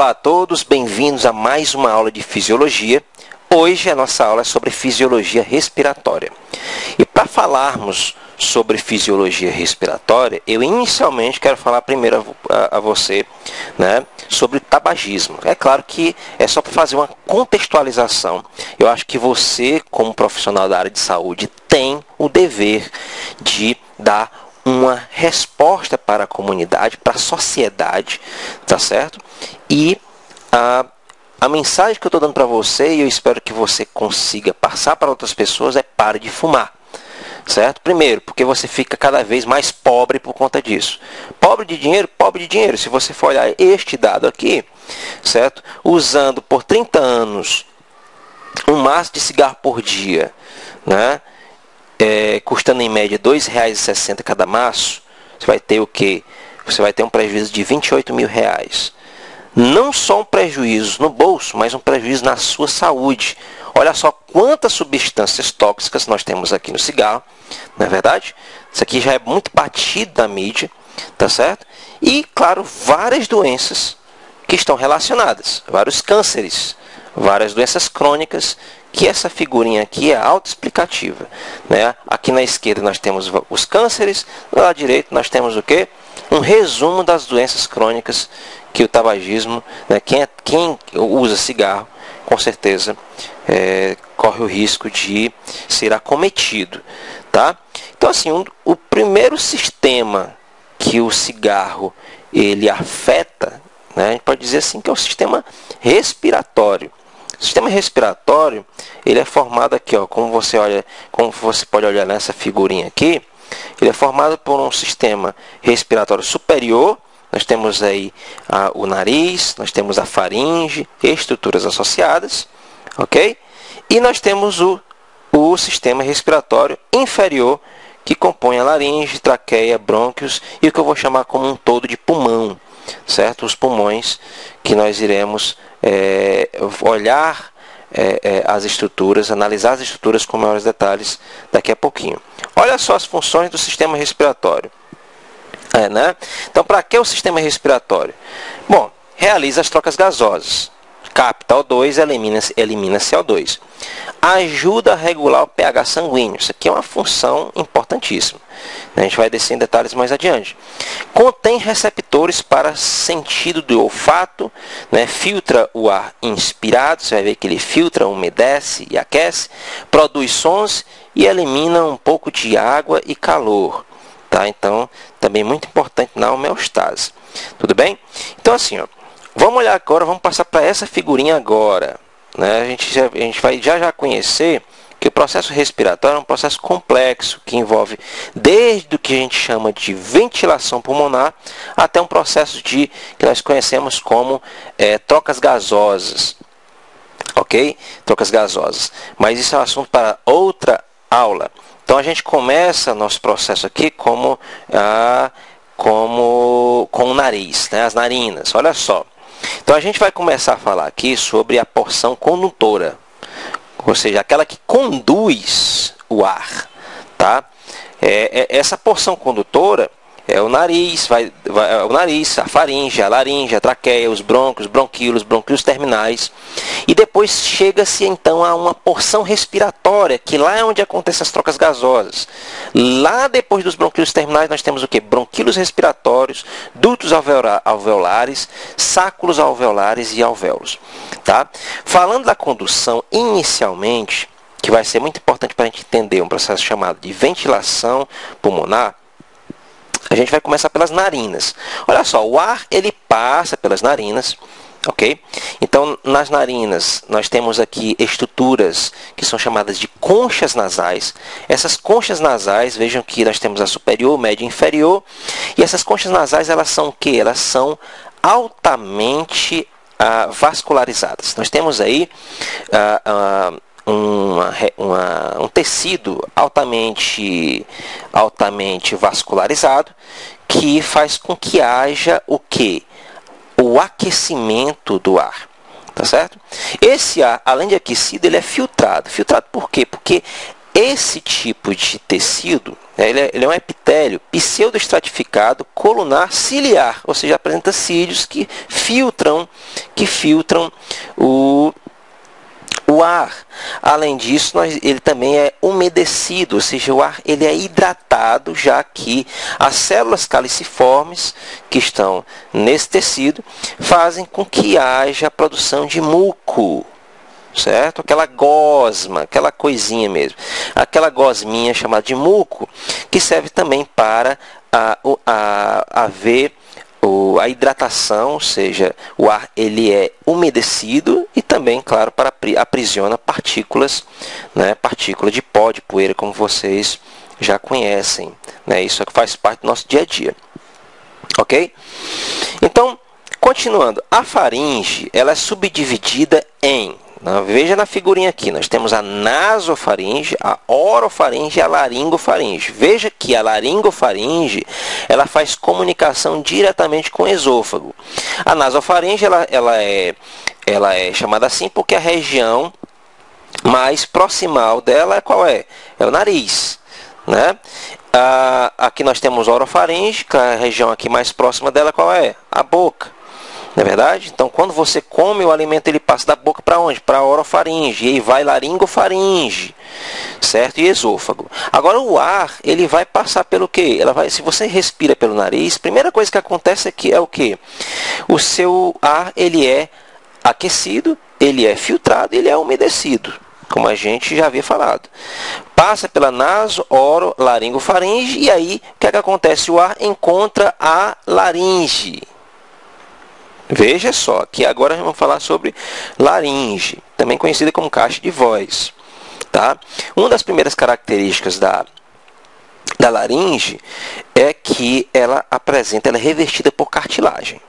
Olá a todos, bem-vindos a mais uma aula de fisiologia. Hoje a nossa aula é sobre fisiologia respiratória. E para falarmos sobre fisiologia respiratória, eu inicialmente quero falar primeiro a você, sobre tabagismo. É claro que é só para fazer uma contextualização. Eu acho que você, como profissional da área de saúde, tem o dever de dar uma resposta para a comunidade, para a sociedade, tá certo? E a mensagem que eu estou dando para você, e eu espero que você consiga passar para outras pessoas, é pare de fumar, certo? Primeiro, porque você fica cada vez mais pobre por conta disso. Pobre de dinheiro, pobre de dinheiro. Se você for olhar este dado aqui, certo? Usando por 30 anos um maço de cigarro por dia, custando em média R$ 2,60 cada maço, você vai ter o quê? Você vai ter um prejuízo de R$28 mil. Não só um prejuízo no bolso, mas um prejuízo na sua saúde. Olha só quantas substâncias tóxicas nós temos aqui no cigarro, não é verdade? Isso aqui já é muito batido na mídia, tá certo? E, claro, várias doenças que estão relacionadas, vários cânceres, várias doenças crônicas, que essa figurinha aqui é autoexplicativa, Aqui na esquerda nós temos os cânceres, do lado direito nós temos o quê? Um resumo das doenças crônicas que o tabagismo, quem usa cigarro, com certeza corre o risco de ser acometido, tá? Então, assim, o primeiro sistema que o cigarro ele afeta, a gente pode dizer assim que é o sistema respiratório. O sistema respiratório ele é formado aqui, como você pode olhar nessa figurinha aqui, ele é formado por um sistema respiratório superior. Nós temos aí o nariz, nós temos a faringe, estruturas associadas, ok? E nós temos o sistema respiratório inferior, que compõe a laringe, traqueia, brônquios e o que eu vou chamar como um todo de pulmão, certo? Os pulmões que nós iremos olhar as estruturas, analisar as estruturas com maiores detalhes daqui a pouquinho. Olha só as funções do sistema respiratório. Então, para que o sistema respiratório? Bom, realiza as trocas gasosas, capta O2 e elimina CO2. Ajuda a regular o pH sanguíneo. Isso aqui é uma função importantíssima. A gente vai descer em detalhes mais adiante. Contém receptores para sentido do olfato, filtra o ar inspirado, você vai ver que ele filtra, umedece e aquece, produz sons e elimina um pouco de água e calor. Então, também muito importante na homeostase. Tudo bem? Então, assim, vamos olhar agora, vamos passar para essa figurinha agora. A gente vai já conhecer que o processo respiratório é um processo complexo, que envolve desde o que a gente chama de ventilação pulmonar até um processo que nós conhecemos como trocas gasosas. Ok? Trocas gasosas. Mas isso é um assunto para outra aula. Então, a gente começa nosso processo aqui com o nariz, as narinas. Olha só. Então, a gente vai começar a falar aqui sobre a porção condutora, ou seja, aquela que conduz o ar. Tá? Essa porção condutora é o nariz, a faringe, a laringe, a traqueia, os brônquios, bronquíolos terminais. E depois chega-se então a uma porção respiratória, que lá é onde acontecem as trocas gasosas. Lá depois dos bronquíolos terminais nós temos o quê? Bronquíolos respiratórios, dutos alveolares, sáculos alveolares e alvéolos. Tá? Falando da condução inicialmente, que vai ser muito importante para a gente entender um processo chamado de ventilação pulmonar, a gente vai começar pelas narinas. Olha só, o ar ele passa pelas narinas, ok? Então, nas narinas, nós temos aqui estruturas que são chamadas de conchas nasais. Essas conchas nasais, vejam que nós temos a superior, média e inferior. E essas conchas nasais, elas são o quê? Elas são altamente vascularizadas. Nós temos aí um tecido altamente vascularizado, que faz com que haja o quê? O aquecimento do ar. Tá certo? Esse ar, além de aquecido, ele é filtrado. Filtrado por quê? Porque esse tipo de tecido, ele é um epitélio pseudoestratificado colunar ciliar, ou seja, apresenta cílios que filtram o ar. Além disso, ele também é umedecido, ou seja, o ar ele é hidratado, já que as células caliciformes que estão nesse tecido fazem com que haja a produção de muco, certo? Aquela gosma, aquela coisinha mesmo, aquela gosminha chamada de muco, que serve também para haver a hidratação, ou seja, o ar ele é umedecido e também, claro, para aprisiona partículas, né, partícula de pó, de poeira, como vocês já conhecem, né? Isso faz parte do nosso dia a dia, ok? Então, continuando, a faringe ela é subdividida em, veja na figurinha aqui, nós temos a nasofaringe, a orofaringe e a laringofaringe. Veja que a laringofaringe ela faz comunicação diretamente com o esôfago. A nasofaringe ela é chamada assim porque a região mais proximal dela qual é? É o nariz, né? Aqui nós temos a orofaringe, que a região aqui mais próxima dela qual é? A boca. Não é verdade? Então, quando você come o alimento, ele passa da boca para onde? Para a orofaringe. E aí vai laringofaringe, certo? E esôfago. Agora, o ar, ele vai passar pelo quê? Se você respira pelo nariz, a primeira coisa que acontece é o quê? O seu ar, ele é aquecido, ele é filtrado, ele é umedecido, como a gente já havia falado. Passa pela naso, oro, laringofaringe, e aí, o que é que acontece? O ar encontra a laringe. Veja só, que agora vamos falar sobre laringe, também conhecida como caixa de voz. Tá? Uma das primeiras características da laringe é que ela é revestida por cartilagem.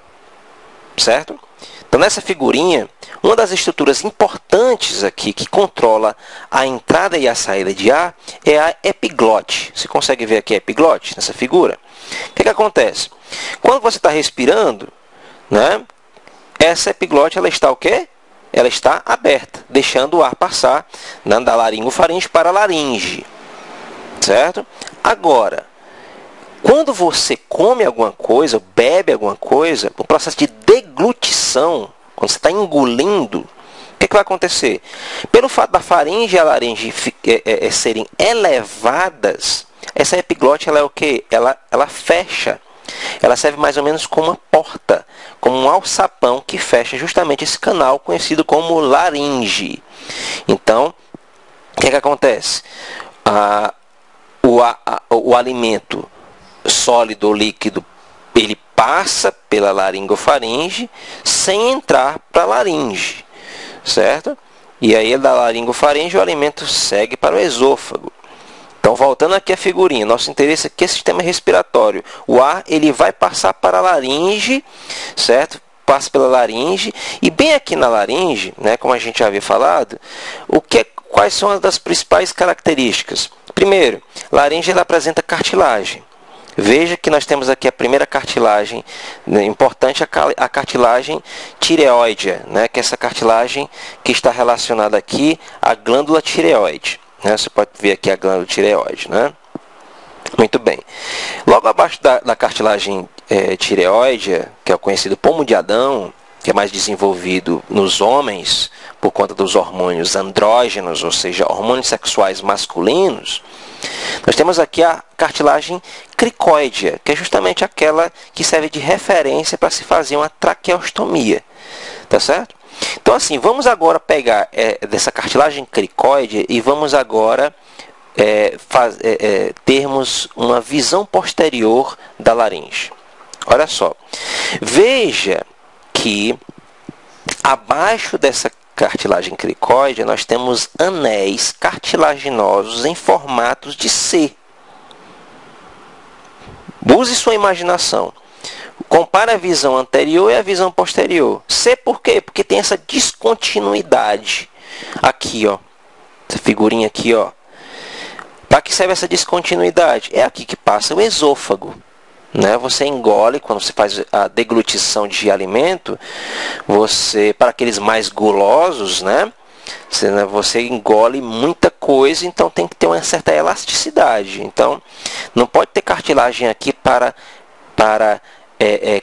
Certo? Então, nessa figurinha, uma das estruturas importantes aqui que controla a entrada e a saída de ar é a epiglote. Você consegue ver aqui a epiglote nessa figura? O que acontece? Quando você está respirando, né? Essa epiglote ela está o quê? Ela está aberta, deixando o ar passar, né, da laringofaringe para a laringe, certo? Agora, quando você come alguma coisa, bebe alguma coisa, o processo de deglutição, quando você está engolindo, o que vai acontecer? Pelo fato da faringe e a laringe serem elevadas, essa epiglote ela é o quê? Ela fecha. Ela serve mais ou menos como uma porta, como um alçapão que fecha justamente esse canal conhecido como laringe. Então, o que acontece? O alimento sólido ou líquido, ele passa pela laringofaringe sem entrar para a laringe, certo? E aí da laringofaringe o alimento segue para o esôfago. Então, voltando aqui a figurinha, nosso interesse aqui é o sistema respiratório. O ar ele vai passar para a laringe, certo? Passa pela laringe e bem aqui na laringe, né, como a gente já havia falado, quais são as das principais características? Primeiro, a laringe ela apresenta cartilagem. Veja que nós temos aqui a primeira cartilagem, né, importante, a cartilagem tireoide, né, que é essa cartilagem que está relacionada aqui à glândula tireoide. Você pode ver aqui a glândula tireoide, né? Muito bem. Logo abaixo da cartilagem tireoide, que é o conhecido pomo de Adão, que é mais desenvolvido nos homens por conta dos hormônios andrógenos, ou seja, hormônios sexuais masculinos, nós temos aqui a cartilagem cricoide, que é justamente aquela que serve de referência para se fazer uma traqueostomia. Tá certo? Então, assim, vamos agora pegar dessa cartilagem cricoide e vamos agora termos uma visão posterior da laringe. Olha só. Veja que abaixo dessa cartilagem cricoide nós temos anéis cartilaginosos em formatos de C. Use sua imaginação. Compara a visão anterior e a visão posterior. C por quê? Porque tem essa descontinuidade. Aqui, ó. Essa figurinha aqui, ó. Para que serve essa descontinuidade? É aqui que passa o esôfago. Né? Você engole, quando você faz a deglutição de alimento, para aqueles mais gulosos, né? Você engole muita coisa coisa, então tem que ter uma certa elasticidade. Então, não pode ter cartilagem aqui para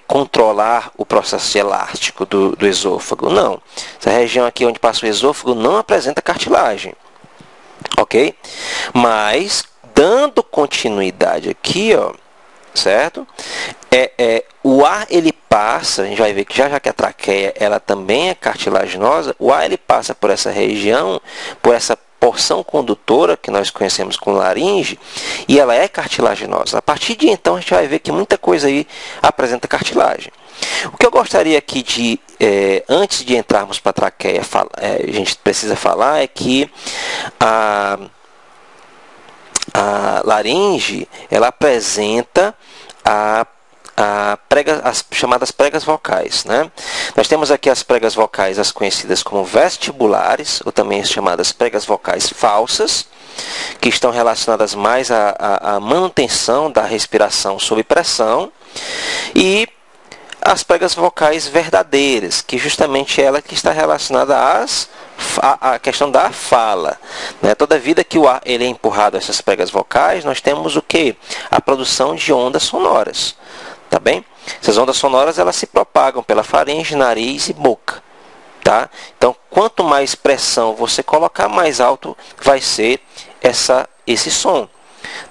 controlar o processo elástico do esôfago. Não. Essa região aqui onde passa o esôfago não apresenta cartilagem. Ok? Mas, dando continuidade aqui, ó, certo? O ar ele passa, a gente vai ver que já que a traqueia ela também é cartilaginosa, o ar ele passa por essa região, por essa porção condutora que nós conhecemos como laringe, e ela é cartilaginosa. A partir de então a gente vai ver que muita coisa aí apresenta cartilagem. O que eu gostaria aqui de, antes de entrarmos para a traqueia, a gente precisa falar é que a laringe ela apresenta as chamadas pregas vocais, né? Nós temos aqui as pregas vocais, as conhecidas como vestibulares, ou também chamadas pregas vocais falsas, que estão relacionadas mais à manutenção da respiração sob pressão, e as pregas vocais verdadeiras, que justamente ela que está relacionada à questão da fala, né? Toda vida que o ar ele é empurrado a essas pregas vocais, nós temos o que? A produção de ondas sonoras. Tá bem? Essas ondas sonoras elas se propagam pela faringe, nariz e boca. Tá? Então, quanto mais pressão você colocar, mais alto vai ser esse som.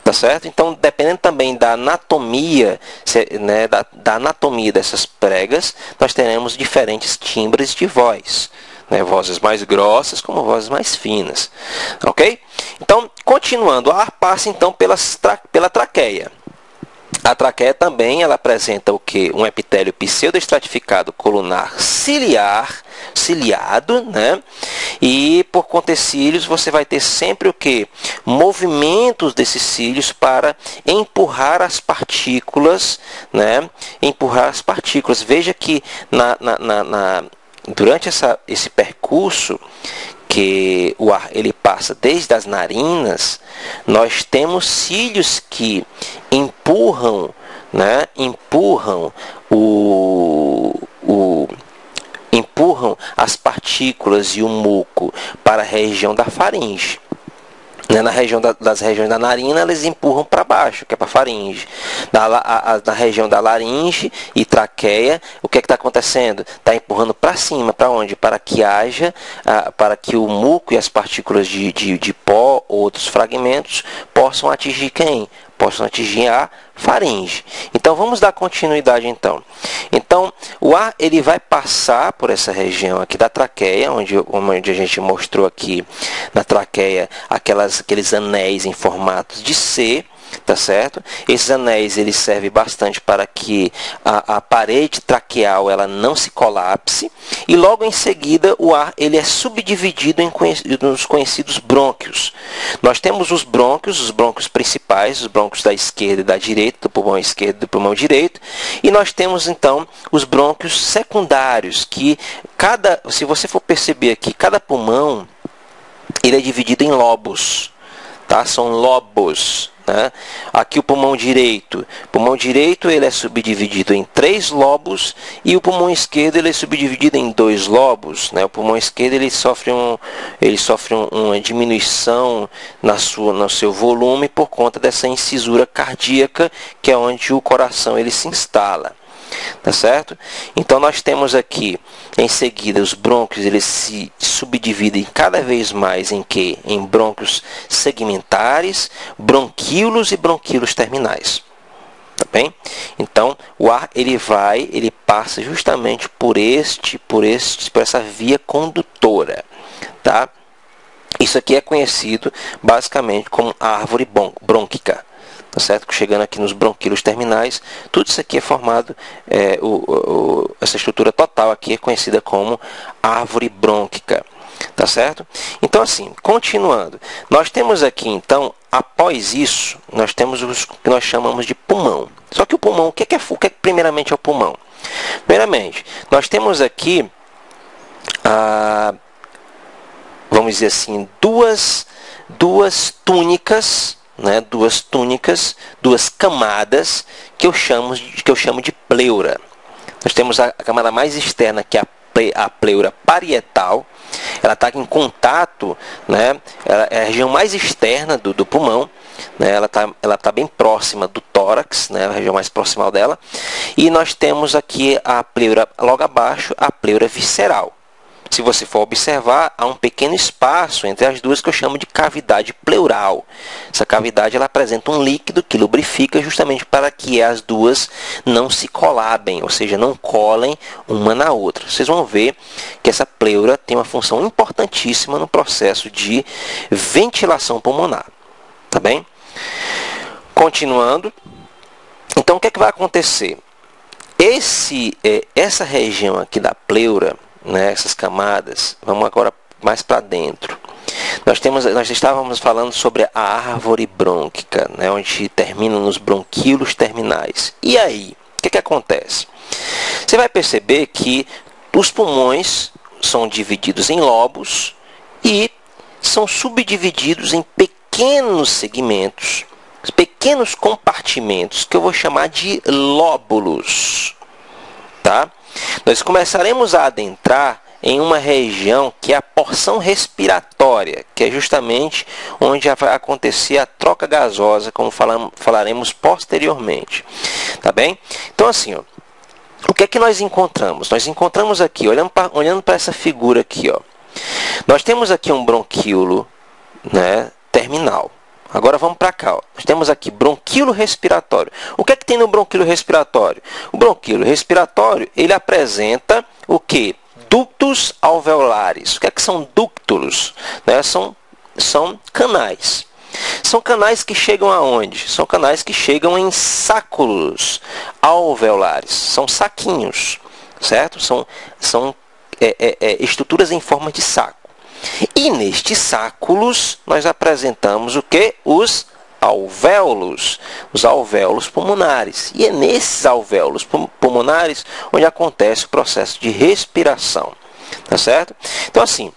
Tá certo? Então, dependendo também da anatomia, né, da anatomia dessas pregas, nós teremos diferentes timbres de voz. Né? Vozes mais grossas como vozes mais finas. Ok? Então, continuando, o ar passa então pela traqueia. A traqueia também ela apresenta o que? Um epitélio pseudoestratificado colunar ciliado, né? E por contecílios você vai ter sempre o que? Movimentos desses cílios para empurrar as partículas, né? Empurrar as partículas. Veja que durante esse percurso que o ar ele passa desde as narinas, nós temos cílios que empurram, né? Empurram as partículas e o muco para a região da faringe. Na região das regiões da narina, eles empurram para baixo, que é para a faringe. Na região da laringe e traqueia, o que está acontecendo? Está empurrando para cima, para onde? Para que o muco e as partículas de pó ou outros fragmentos possam atingir quem? Possam atingir a faringe. Então, vamos dar continuidade então. Então, o ar ele vai passar por essa região aqui da traqueia, onde a gente mostrou aqui na traqueia aqueles anéis em formatos de C, tá certo? Esses anéis eles servem bastante para que a parede traqueal ela não se colapse, e logo em seguida o ar ele é subdividido nos conhecidos brônquios. Nós temos os brônquios principais, os brônquios da esquerda e da direita, do pulmão esquerdo e do pulmão direito, e nós temos então os brônquios secundários, que se você for perceber aqui, cada pulmão ele é dividido em lobos, tá? São lobos. Né? Aqui o pulmão direito ele é subdividido em 3 lobos, e o pulmão esquerdo ele é subdividido em 2 lobos. Né? O pulmão esquerdo ele sofre uma diminuição no seu volume por conta dessa incisura cardíaca, que é onde o coração ele se instala. Tá certo? Então nós temos aqui em seguida os brônquios, eles se subdividem cada vez mais em brônquios segmentares, bronquíolos e bronquíolos terminais. Tá bem? Então o ar ele passa justamente por essa via condutora, tá? Isso aqui é conhecido basicamente como árvore brônquica. Tá certo? Chegando aqui nos bronquíolos terminais, tudo isso aqui é formado, essa estrutura total aqui é conhecida como árvore brônquica. Tá certo? Então, assim, continuando, nós temos aqui, então, após isso, nós temos o que nós chamamos de pulmão. Só que o pulmão, o que primeiramente é o pulmão? Primeiramente, nós temos aqui, vamos dizer assim, duas túnicas, né, duas camadas que eu chamo de pleura. Nós temos a camada mais externa, que é a pleura parietal, ela está em contato, né? Ela é a região mais externa do pulmão, né? Ela tá bem próxima do tórax, né? A região mais proximal dela. E nós temos aqui a pleura, logo abaixo, a pleura visceral. Se você for observar, há um pequeno espaço entre as duas que eu chamo de cavidade pleural. Essa cavidade ela apresenta um líquido que lubrifica justamente para que as duas não se colabem, ou seja, não colem uma na outra. Vocês vão ver que essa pleura tem uma função importantíssima no processo de ventilação pulmonar. Tá bem? Continuando. Então, o que é que vai acontecer? Essa região aqui da pleura, né, essas camadas, vamos agora mais para dentro. Nós estávamos falando sobre a árvore brônquica, né, onde termina nos bronquíolos terminais. E aí, o que acontece? Você vai perceber que os pulmões são divididos em lobos e são subdivididos em pequenos segmentos, pequenos compartimentos, que eu vou chamar de lóbulos. Tá? Nós começaremos a adentrar em uma região que é a porção respiratória, que é justamente onde vai acontecer a troca gasosa, como falaremos posteriormente. Tá bem? Então, assim, ó, o que é que nós encontramos? Nós encontramos aqui, olhando para essa figura aqui, ó, nós temos aqui um bronquíolo, né, terminal. Agora vamos para cá. Ó. Nós temos aqui bronquíolo respiratório. O que é que tem no bronquíolo respiratório? O bronquíolo respiratório, ele apresenta o quê? Ductos alveolares. O que é que são ductos? Né? São canais. São canais que chegam aonde? São canais que chegam em sáculos alveolares. São saquinhos, certo? São estruturas em forma de saco. E nestes sáculos nós apresentamos o que? Os alvéolos, os alvéolos pulmonares. E é nesses alvéolos pulmonares onde acontece o processo de respiração. Tá certo? Então, assim,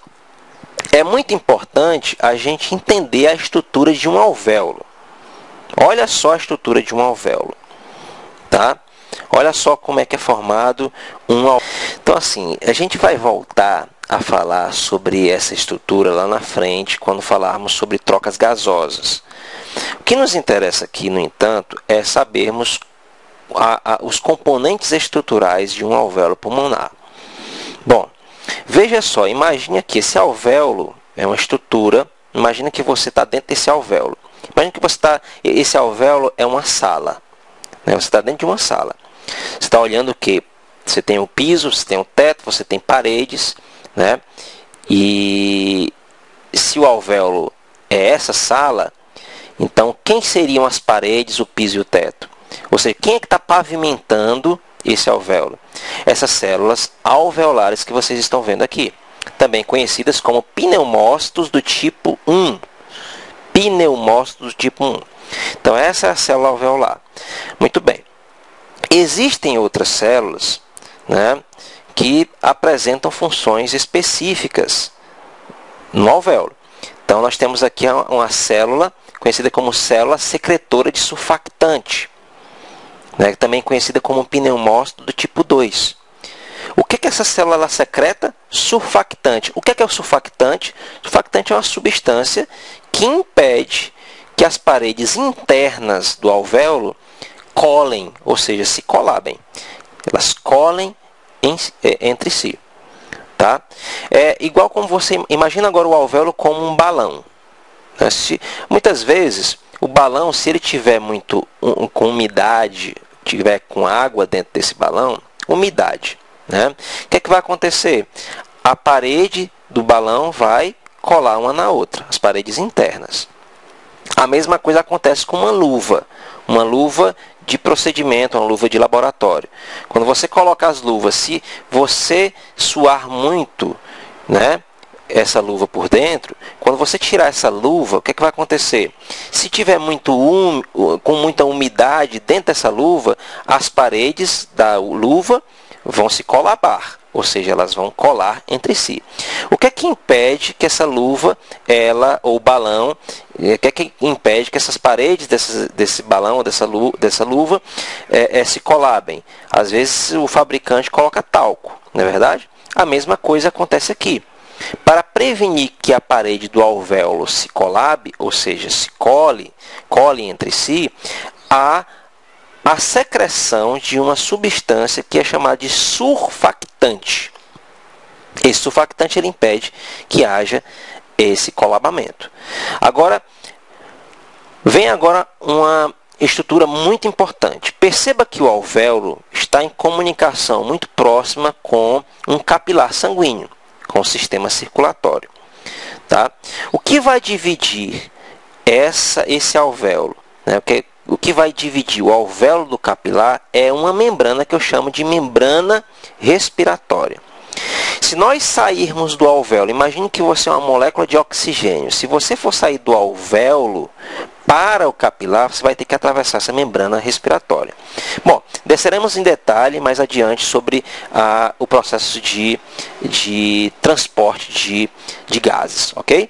é muito importante a gente entender a estrutura de um alvéolo. Olha só a estrutura de um alvéolo. Tá? Olha só como é que é formado um alvéolo. Então, assim, a gente vai voltar a falar sobre essa estrutura lá na frente, quando falarmos sobre trocas gasosas. O que nos interessa aqui, no entanto, é sabermos os componentes estruturais de um alvéolo pulmonar. Bom, veja só, imagine que esse alvéolo é uma estrutura, imagine que você está dentro desse alvéolo. Imagine que esse alvéolo é uma sala. Né? Você está dentro de uma sala. Você está olhando o quê? Você tem o piso, você tem o teto, você tem paredes, né? E se o alvéolo é essa sala, então quem seriam as paredes, o piso e o teto? Ou seja, quem é que está pavimentando esse alvéolo? Essas células alveolares que vocês estão vendo aqui, também conhecidas como pneumócitos do tipo 1. Pneumócitos do tipo 1. Então essa é a célula alveolar. Muito bem. Existem outras células, né, que apresentam funções específicas no alvéolo. Então, nós temos aqui uma célula conhecida como célula secretora de surfactante, né, também conhecida como pneumócito do tipo 2. O que é essa célula secreta? Surfactante. O que é o surfactante? Surfactante é uma substância que impede que as paredes internas do alvéolo colem, ou seja, se colabem. Elas colem entre si. Tá? É igual como você imagina agora o alvéolo como um balão. Né? Muitas vezes o balão, se ele tiver muito com umidade, tiver com água dentro desse balão, umidade, né? O que é que vai acontecer? A parede do balão vai colar uma na outra, as paredes internas. A mesma coisa acontece com uma luva de procedimento, uma luva de laboratório. Quando você coloca as luvas, se você suar muito, né, essa luva por dentro, quando você tirar essa luva, o que é que vai acontecer? Se tiver com muita umidade dentro dessa luva, as paredes da luva vão se colabar, ou seja, elas vão colar entre si. O que é que impede que essa luva, ou o balão, o que é que impede que essas paredes desse balão ou dessa luva se colabem? Às vezes o fabricante coloca talco, não é verdade? A mesma coisa acontece aqui. Para prevenir que a parede do alvéolo se colabe, ou seja, se cole entre si, há a secreção de uma substância que é chamada de surfactante. Esse surfactante ele impede que haja esse colabamento. Agora, vem agora uma estrutura muito importante. Perceba que o alvéolo está em comunicação muito próxima com um capilar sanguíneo, com o sistema circulatório. Tá? O que vai dividir esse alvéolo, né? O que vai dividir o alvéolo do capilar é uma membrana que eu chamo de membrana respiratória. Se nós sairmos do alvéolo, imagine que você é uma molécula de oxigênio. Se você for sair do alvéolo para o capilar, você vai ter que atravessar essa membrana respiratória. Bom, desceremos em detalhe mais adiante sobre o processo de transporte de gases, ok?